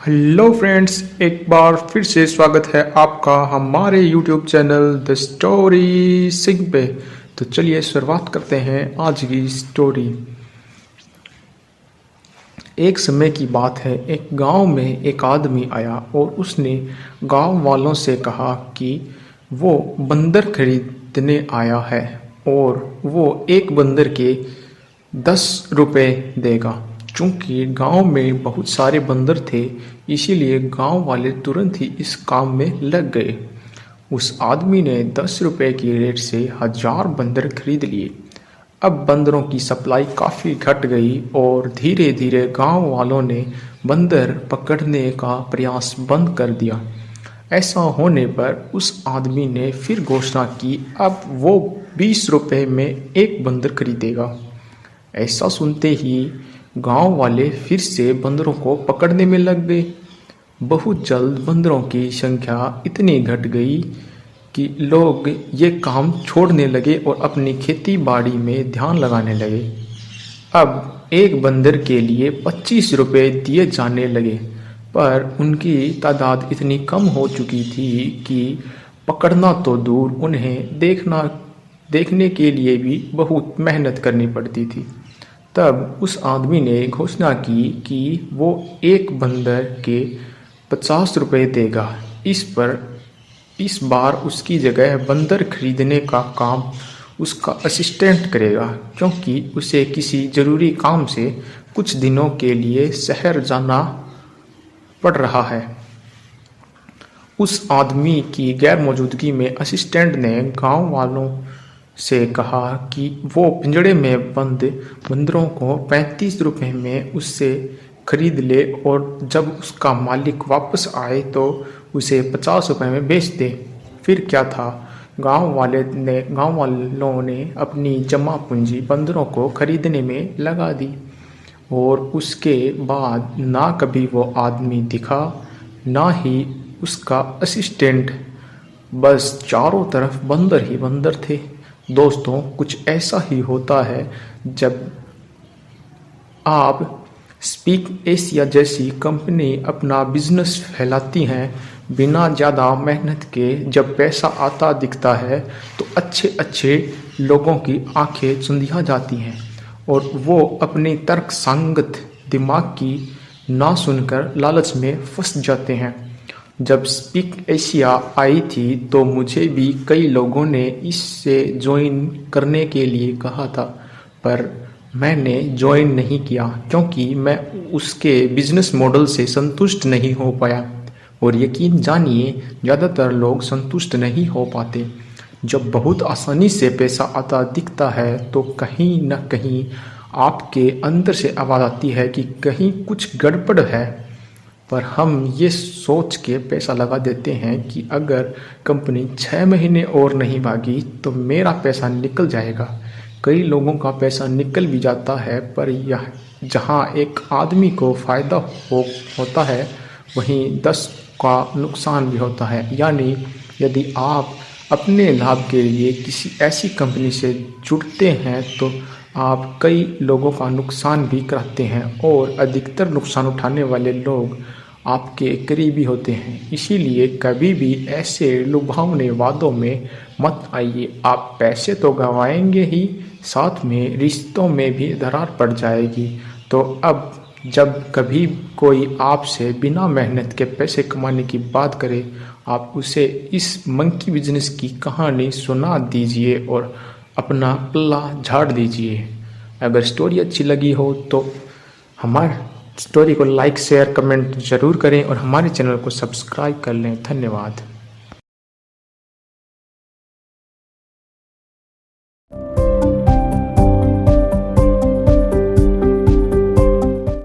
Hello friends, एक बार फिर से स्वागत है आपका हमारे YouTube channel the story Singh पे। तो चलिए शुरुआत करते हैं आज की स्टोरी। एक समय की बात है, एक गांव में एक आदमी आया और उसने गांव वालों से कहा कि वो बंदर खरीदने आया है और वो एक बंदर के 10 रुपए देगा। चूंकि गांव में बहुत सारे बंदर थे, इसीलिए गांव वाले तुरंत ही इस काम में लग गए। उस आदमी ने 10 रुपए की रेट से 1000 बंदर खरीद लिए। अब बंदरों की सप्लाई काफ़ी घट गई और धीरे धीरे गांव वालों ने बंदर पकड़ने का प्रयास बंद कर दिया। ऐसा होने पर उस आदमी ने फिर घोषणा की, अब वो 20 रुपए में एक बंदर खरीदेगा। ऐसा सुनते ही गांव वाले फिर से बंदरों को पकड़ने में लग गए। बहुत जल्द बंदरों की संख्या इतनी घट गई कि लोग ये काम छोड़ने लगे और अपनी खेती बाड़ी में ध्यान लगाने लगे। अब एक बंदर के लिए 25 रुपए दिए जाने लगे, पर उनकी तादाद इतनी कम हो चुकी थी कि पकड़ना तो दूर, उन्हें देखने के लिए भी बहुत मेहनत करनी पड़ती थी। तब उस आदमी ने घोषणा की कि वो एक बंदर के 50 रुपए देगा। इस बार उसकी जगह बंदर खरीदने का काम उसका असिस्टेंट करेगा, क्योंकि उसे किसी ज़रूरी काम से कुछ दिनों के लिए शहर जाना पड़ रहा है। उस आदमी की गैर मौजूदगी में असिस्टेंट ने गांव वालों से कहा कि वो पिंजड़े में बंद बंदरों को 35 रुपए में उससे खरीद ले और जब उसका मालिक वापस आए तो उसे 50 रुपए में बेच दे। फिर क्या था, गांव वालों ने अपनी जमा पूंजी बंदरों को खरीदने में लगा दी और उसके बाद ना कभी वो आदमी दिखा, ना ही उसका असिस्टेंट। बस चारों तरफ बंदर ही बंदर थे। दोस्तों, कुछ ऐसा ही होता है जब आप स्पीक एशिया जैसी कंपनी अपना बिजनेस फैलाती हैं बिना ज़्यादा मेहनत के। जब पैसा आता दिखता है तो अच्छे अच्छे लोगों की आंखें चुंधिया जाती हैं और वो अपनी तर्क संगत दिमाग की ना सुनकर लालच में फंस जाते हैं। जब स्पीक एशिया आई थी तो मुझे भी कई लोगों ने इससे ज्वाइन करने के लिए कहा था, पर मैंने ज्वाइन नहीं किया क्योंकि मैं उसके बिजनेस मॉडल से संतुष्ट नहीं हो पाया। और यकीन जानिए, ज़्यादातर लोग संतुष्ट नहीं हो पाते। जब बहुत आसानी से पैसा आता दिखता है तो कहीं न कहीं आपके अंदर से आवाज़ आती है कि कहीं कुछ गड़बड़ है। पर हम ये सोच के पैसा लगा देते हैं कि अगर कंपनी 6 महीने और नहीं भागी तो मेरा पैसा निकल जाएगा। कई लोगों का पैसा निकल भी जाता है, पर यह जहां एक आदमी को फ़ायदा होता है वहीं 10 का नुकसान भी होता है। यानी यदि आप अपने लाभ के लिए किसी ऐसी कंपनी से जुड़ते हैं तो आप कई लोगों का नुकसान भी कराते हैं और अधिकतर नुकसान उठाने वाले लोग आपके करीबी होते हैं। इसीलिए कभी भी ऐसे लुभावने वादों में मत आइए। आप पैसे तो गंवाएंगे ही, साथ में रिश्तों में भी दरार पड़ जाएगी। तो अब जब कभी कोई आपसे बिना मेहनत के पैसे कमाने की बात करे, आप उसे इस मंकी बिजनेस की कहानी सुना दीजिए और अपना पल्ला झाड़ दीजिए। अगर स्टोरी अच्छी लगी हो तो हमारे स्टोरी को लाइक शेयर कमेंट ज़रूर करें और हमारे चैनल को सब्सक्राइब कर लें। धन्यवाद।